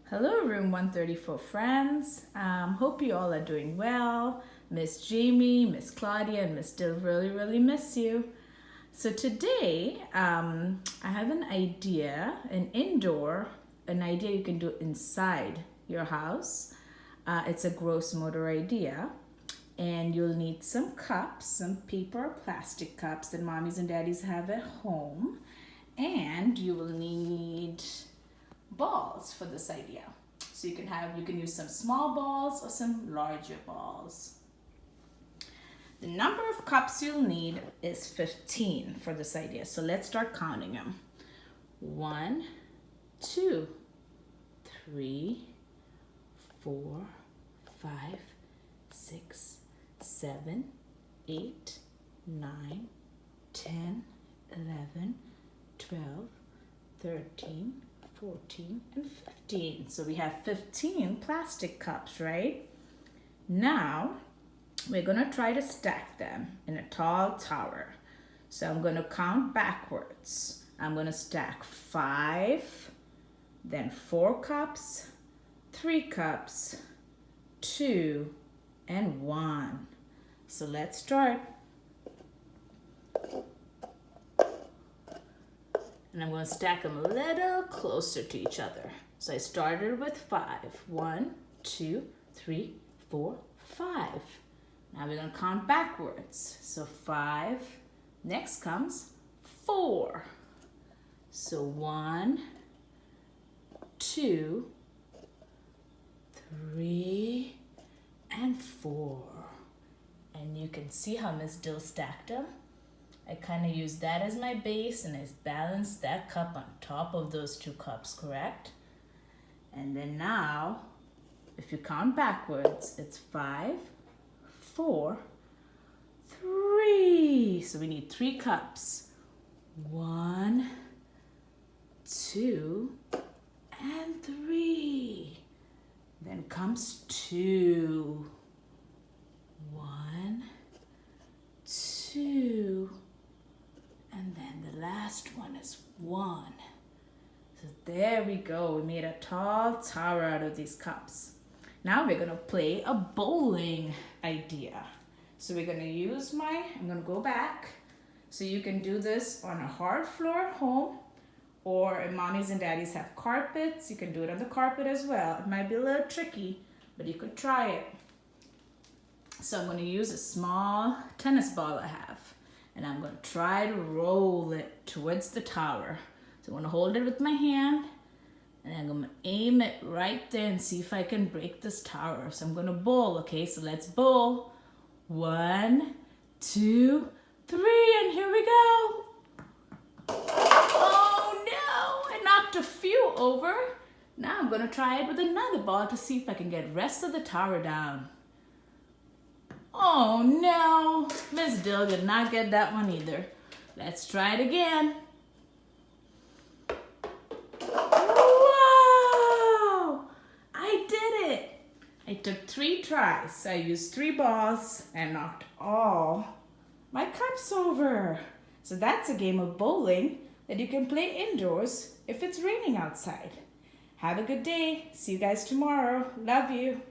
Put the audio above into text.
Hello, room 134 friends. Hope you all are doing well. Miss Jamie, Miss Claudia, and Miss Dill really miss you. So today, I have an idea, an idea you can do inside your house. It's a gross motor idea. And you'll need some cups, some paper or plastic cups that mommies and daddies have at home. And you will need balls for this idea. So you can use some small balls or some larger balls. The number of cups you'll need is 15 for this idea. So let's start counting them. 1, 2, 3, 4, 5, 6, 7, 8, 9, 10, 11, 12, 13, 14, and 15. So we have 15 plastic cups, right? Now, we're going to try to stack them in a tall tower. So I'm going to count backwards. I'm going to stack 5, then 4 cups, 3 cups, 2, and 1. So let's start. And I'm going to stack them a little closer to each other. So I started with 5. 1, 2, 3, 4, 5. Now we're going to count backwards. So 5. Next comes 4. So 1, 2, 3, and 4. And you can see how Miss Dill stacked them. I kind of use that as my base and I balance that cup on top of those 2 cups, correct? And then now, if you count backwards, it's 5, 4, 3. So we need 3 cups. 1, 2, and 3. Then comes 2. 1, 2. And then the last one is 1. So there we go. We made a tall tower out of these cups. Now we're going to play a bowling idea. So we're going to use I'm going to go back. So you can do this on a hard floor at home, or if mommies and daddies have carpets, you can do it on the carpet as well. It might be a little tricky, but you could try it. So I'm going to use a small tennis ball I have. And I'm going to try to roll it towards the tower. So I'm going to hold it with my hand. And I'm going to aim it right there and see if I can break this tower. So I'm going to bowl, okay? So let's bowl. 1, 2, 3, and here we go. Oh no, I knocked a few over. Now I'm going to try it with another ball to see if I can get the rest of the tower down. Oh no, Miss Dill did not get that one either. Let's try it again. Whoa! I did it. I took 3 tries. I used 3 balls and knocked all my cups over. So that's a game of bowling that you can play indoors if it's raining outside. Have a good day. See you guys tomorrow. Love you.